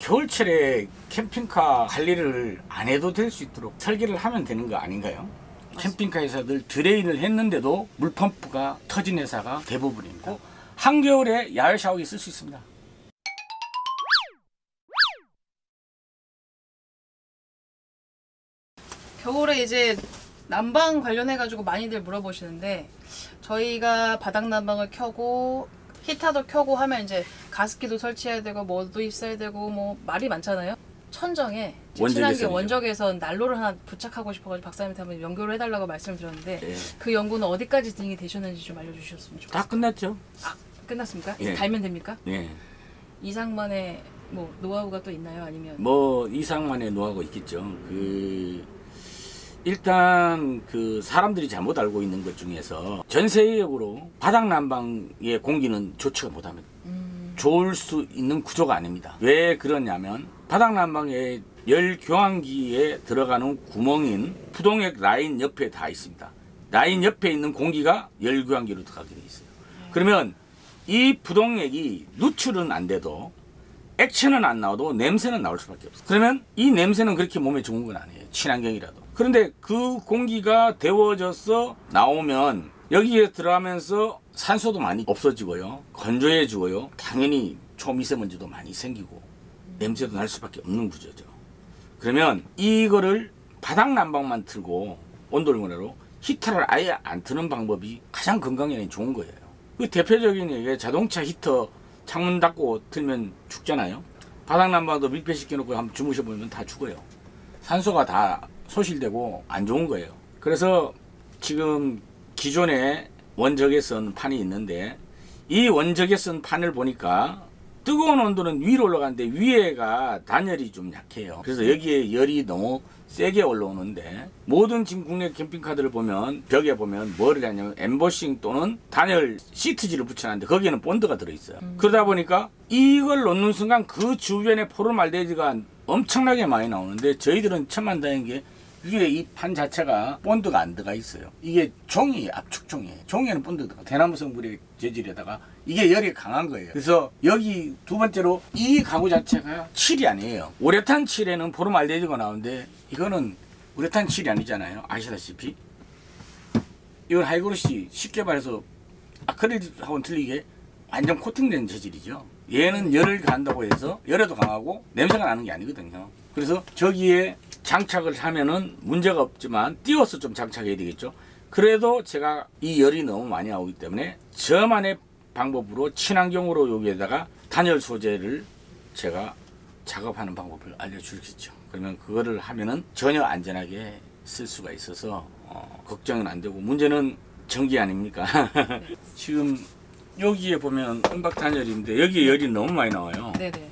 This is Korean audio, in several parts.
겨울철에 캠핑카 관리를 안 해도 될 수 있도록 설계를 하면 되는 거 아닌가요? 맞습니다. 캠핑카 회사들 드레인을 했는데도 물펌프가 터진 회사가 대부분입니다. 한겨울에 야외 샤워기 쓸 수 있습니다. 겨울에 이제 난방 관련해가지고 많이들 물어보시는데, 저희가 바닥 난방을 켜고 히터도 켜고 하면 이제 가습기도 설치해야 되고 뭐도 있어야 되고 뭐 말이 많잖아요. 천정에 친환경 원적외선 난로를 하나 부착하고 싶어가지고 박사님한테 한번 연구를 해달라고 말씀을 드렸는데, 예. 그 연구는 어디까지 진행이 되셨는지 좀 알려주셨으면 좋겠습니다. 다 끝났죠. 아, 끝났습니까? 예. 달면 됩니까? 예. 이상만의 뭐 노하우가 또 있나요? 아니면 뭐 이상만의 노하우가 있겠죠. 일단 사람들이 잘못 알고 있는 것 중에서 전 세계적으로 바닥 난방의 공기는 좋지가 못합니다. 좋을 수 있는 구조가 아닙니다. 왜 그러냐면 바닥 난방의 열 교환기에 들어가는 구멍인 부동액 라인 옆에 다 있습니다. 라인 옆에 있는 공기가 열 교환기로 들어가게 돼 있어요. 그러면 이 부동액이 누출은 안 돼도 액체는 안 나와도 냄새는 나올 수밖에 없어요. 그러면 이 냄새는 그렇게 몸에 좋은 건 아니에요. 친환경이라도. 그런데 그 공기가 데워져서 나오면 여기에 들어가면서 산소도 많이 없어지고요. 건조해지고요. 당연히 초미세먼지도 많이 생기고 냄새도 날 수밖에 없는 구조죠. 그러면 이거를 바닥 난방만 틀고 온돌문으로 히터를 아예 안 트는 방법이 가장 건강에 좋은 거예요. 그 대표적인 얘기가 자동차 히터 창문 닫고 틀면 죽잖아요. 바닥 난방도 밀폐시켜 놓고 한번 주무셔 보면 다 죽어요. 산소가 다 소실되고 안 좋은 거예요. 그래서 지금 기존에 원적외선 판이 있는데 이 원적외선 판을 보니까 뜨거운 온도는 위로 올라가는데 위에가 단열이 좀 약해요. 그래서 여기에 열이 너무 세게 올라오는데 모든 지금 국내 캠핑카들을 보면 벽에 보면 뭐를 하냐면 엠보싱 또는 단열 시트지를 붙여놨는데 거기에는 본드가 들어있어요. 그러다 보니까 이걸 놓는 순간 그 주변에 포름알데히드가 엄청나게 많이 나오는데 저희들은 천만다행인 게 위에 이 판 자체가 본드가 안 들어가 있어요. 이게 종이에요. 압축종이에요. 종이에는 본드가 들어가. 대나무 성분의 재질에다가 이게 열이 강한 거예요. 그래서 여기 두 번째로 이 가구 자체가 칠이 아니에요. 우레탄 칠에는 포름알데히드가 나오는데 이거는 우레탄 칠이 아니잖아요. 아시다시피 이건 하이그로시 쉽게 말해서 아크릴하고는 틀리게 완전 코팅된 재질이죠. 얘는 열을 가한다고 해서 열에도 강하고 냄새가 나는 게 아니거든요. 그래서 저기에 장착을 하면은 문제가 없지만 띄워서 좀 장착해야 되겠죠. 그래도 제가 이 열이 너무 많이 나오기 때문에 저만의 방법으로 친환경으로 여기에다가 단열 소재를 제가 작업하는 방법을 알려주겠죠. 그러면 그거를 하면은 전혀 안전하게 쓸 수가 있어서 걱정은 안 되고, 문제는 전기 아닙니까? 지금 여기에 보면 은박 단열인데 여기에 열이 너무 많이 나와요. 네네.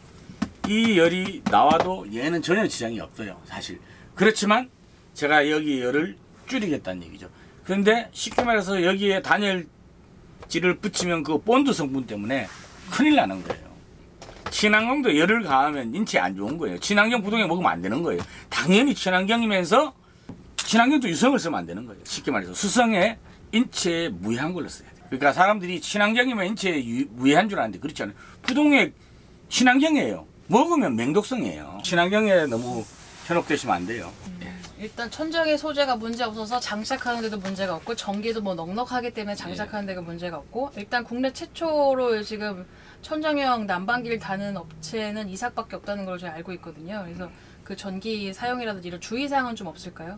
이 열이 나와도 얘는 전혀 지장이 없어요, 사실. 그렇지만 제가 여기 열을 줄이겠다는 얘기죠. 그런데 쉽게 말해서 여기에 단열지를 붙이면 그 본드 성분 때문에 큰일 나는 거예요. 친환경도 열을 가하면 인체에 안 좋은 거예요. 친환경 부동액 먹으면 안 되는 거예요. 당연히 친환경이면서 친환경도 유성을 쓰면 안 되는 거예요. 쉽게 말해서 수성에 인체에 무해한 걸로 써야 돼요. 그러니까 사람들이 친환경이면 인체에 무해한 줄 아는데 그렇지 않아요. 부동액 친환경이에요. 먹으면 맹독성이에요. 친환경에 너무 현혹되시면 안 돼요. 일단 천정의 소재가 문제 없어서 장착하는 데도 문제가 없고, 전기도 뭐 넉넉하기 때문에 장착하는 데가 문제가 없고, 일단 국내 최초로 지금 천정형 난방기를 다는 업체는 이삭밖에 없다는 걸 제가 알고 있거든요. 그래서 그 전기 사용이라든지 이런 주의사항은 좀 없을까요?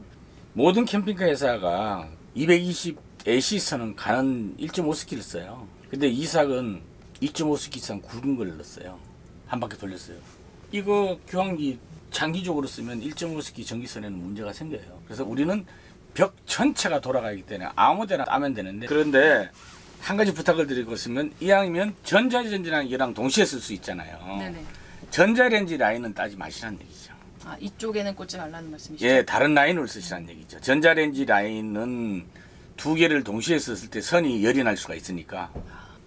모든 캠핑카 회사가 220 AC선은 가는 1.5스키를 써요. 근데 이삭은 2.5스키 이상 굵은 걸 넣었어요. 한 바퀴 돌렸어요. 이거 교환기 장기적으로 쓰면 1.5스키 전기선에는 문제가 생겨요. 그래서 우리는 벽 전체가 돌아가기 때문에 아무 데나 따면 되는데, 그런데 한 가지 부탁을 드릴 것이면 이왕이면 전자레인지랑 이랑 동시에 쓸 수 있잖아요. 네네. 전자레인지 라인은 따지 마시라는 얘기죠. 아, 이쪽에는 꽂지 말라는 말씀이시죠? 예, 다른 라인을 쓰시라는 얘기죠. 전자레인지 라인은 두 개를 동시에 썼을 때 선이 열이 날 수가 있으니까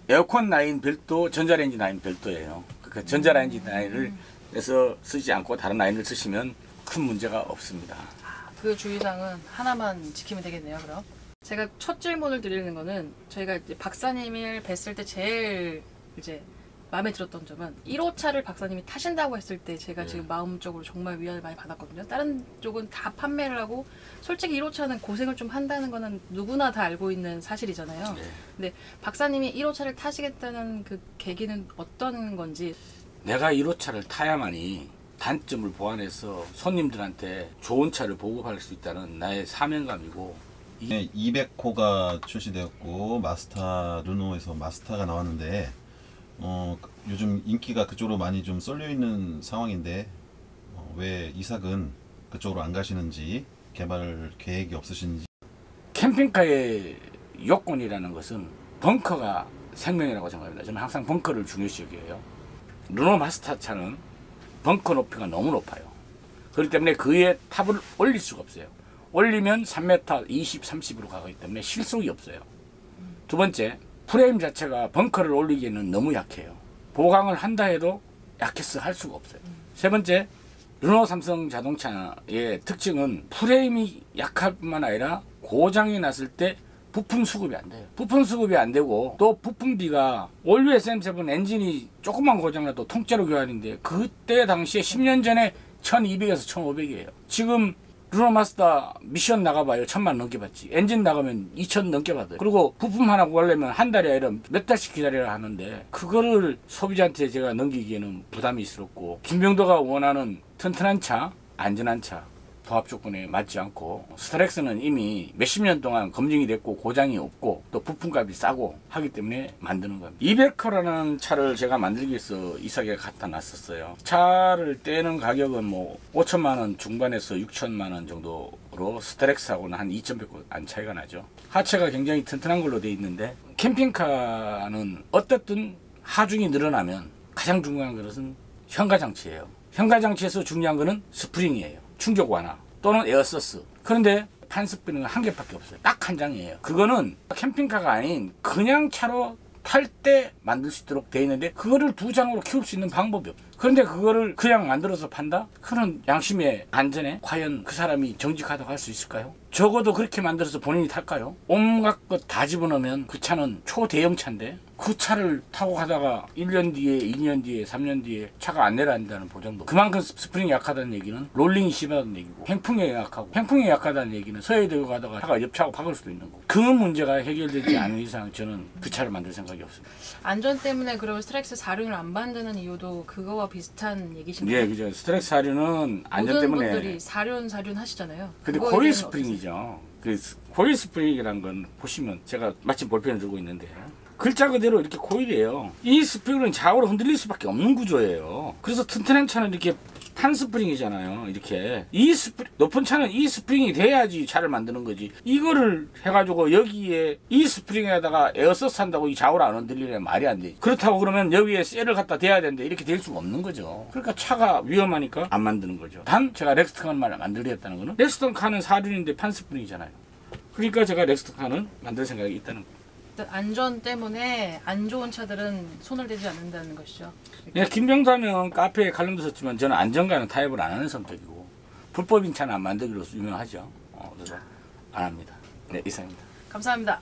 에어컨 라인 별도, 전자레인지 라인 별도예요. 그러니까 전자레인지 라인을 해서 쓰지 않고 다른 라인을 쓰시면 큰 문제가 없습니다. 그 주의사항은 하나만 지키면 되겠네요, 그럼. 제가 첫 질문을 드리는 거는, 저희가 이제 박사님을 뵀을 때 제일 이제 마음에 들었던 점은 1호차를 박사님이 타신다고 했을 때 제가 네. 지금 마음적으로 정말 위안을 많이 받았거든요. 다른 쪽은 다 판매를 하고 솔직히 1호차는 고생을 좀 한다는 거는 누구나 다 알고 있는 사실이잖아요. 네. 근데 박사님이 1호차를 타시겠다는 그 계기는 어떤 건지. 내가 1호차를 타야만이 단점을 보완해서 손님들한테 좋은 차를 보급할 수 있다는 나의 사명감이고, 네, 200호가 출시되었고 마스터 르노에서 마스터가 나왔는데 요즘 인기가 그쪽으로 많이 좀 쏠려 있는 상황인데 왜 이삭은 그쪽으로 안 가시는지, 개발 계획이 없으신지. 캠핑카의 요건이라는 것은 벙커가 생명이라고 생각합니다. 저는 항상 벙커를 중요시 여겨요. 르노 마스터 차는 벙커 높이가 너무 높아요. 그렇기 때문에 그의 탑을 올릴 수가 없어요. 올리면 3m 20, 30으로 가기 때문에 실속이 없어요. 두 번째, 프레임 자체가 벙커를 올리기에는 너무 약해요. 보강을 한다 해도 약해서 할 수가 없어요. 세 번째, 르노 삼성 자동차의 특징은 프레임이 약할 뿐만 아니라 고장이 났을 때 부품 수급이 안 돼요. 부품 수급이 안 되고 또 부품비가 올류 SM7 엔진이 조금만 고장나도 통째로 교환인데 그때 당시에 10년 전에 1200에서 1500이에요. 지금 르노 마스터 미션 나가봐요. 1000만 넘게 받지. 엔진 나가면 2000 넘게 받아요. 그리고 부품 하나 구하려면 한 달이 아니라 몇 달씩 기다려야 하는데 그거를 소비자한테 제가 넘기기에는 부담이 있었고, 김병도가 원하는 튼튼한 차, 안전한 차, 부합 조건에 맞지 않고, 스타렉스는 이미 몇십 년 동안 검증이 됐고 고장이 없고 또 부품값이 싸고 하기 때문에 만드는 겁니다. 200호라는 차를 제가 만들기 위해서 이삭에 갖다 놨었어요. 차를 떼는 가격은 뭐 5천만 원 중반에서 6천만 원 정도로 스타렉스하고는 한 2,100원 안 차이가 나죠. 하체가 굉장히 튼튼한 걸로 되어 있는데, 캠핑카는 어떻든 하중이 늘어나면 가장 중요한 것은 현가장치예요. 현가장치에서 중요한 것은 스프링이에요. 충격 완화 또는 에어서스. 그런데 판 스프링은 한 개밖에 없어요. 딱 한 장이에요. 그거는 캠핑카가 아닌 그냥 차로 탈 때 만들 수 있도록 되어 있는데 그거를 두 장으로 키울 수 있는 방법이 없어요. 그런데 그거를 그냥 만들어서 판다? 그런 양심의 안전에 과연 그 사람이 정직하다고 할 수 있을까요? 적어도 그렇게 만들어서 본인이 탈까요? 온갖 것 다 집어넣으면 그 차는 초대형 차인데 그 차를 타고 가다가 1년 뒤에 2년 뒤에 3년 뒤에 차가 안 내려앉는다는 보장도. 그만큼 스프링이 약하다는 얘기는 롤링이 심하다는 얘기고, 횡풍에 약하고, 횡풍에 약하다는 얘기는 서해 들고 가다가 차가 옆차고 박을 수도 있는 거고, 그 문제가 해결되지 않은 이상 저는 그 차를 만들 생각이 없습니다. 안전 때문에 그러면 스트렉스 4륜을 안 만드는 이유도 그거와 비슷한 얘기신가요? 예, 그죠. 스트렉스 사륜은 안전 때문에. 모든 분들이 4륜 하시잖아요. 근데 그거에 코일 대해서는 스프링이죠. 그 코일 스프링이라는 건 보시면, 제가 마침 볼펜을 들고 있는데 글자 그대로 이렇게 코일이에요. 이 스프링은 좌우로 흔들릴 수밖에 없는 구조예요. 그래서 튼튼한 차는 이렇게 판 스프링이잖아요. 이렇게 높은 차는 이 스프링이 돼야지 차를 만드는 거지. 이거를 해가지고 여기에 이 스프링에다가 에어서스 한다고 이 좌우로 안 흔들리면 말이 안 돼. 그렇다고 그러면 여기에 셀을 갖다 대야 되는데 이렇게 될 수가 없는 거죠. 그러니까 차가 위험하니까 안 만드는 거죠. 단 제가 렉스턴칸을 만들겠다는 거는, 렉스턴칸은 4륜인데 판 스프링이잖아요. 그러니까 제가 렉스턴칸을 만들 생각이 있다는 거예요. 안전 때문에 안 좋은 차들은 손을 대지 않는다는 것이죠. 네, 김병다면 카페에 칼럼도 썼지만 저는 안전가는 타협을 안 하는 성격이고 불법인 차는 안 만들기로 유명하죠. 그래서 안 합니다. 네, 이상입니다. 감사합니다.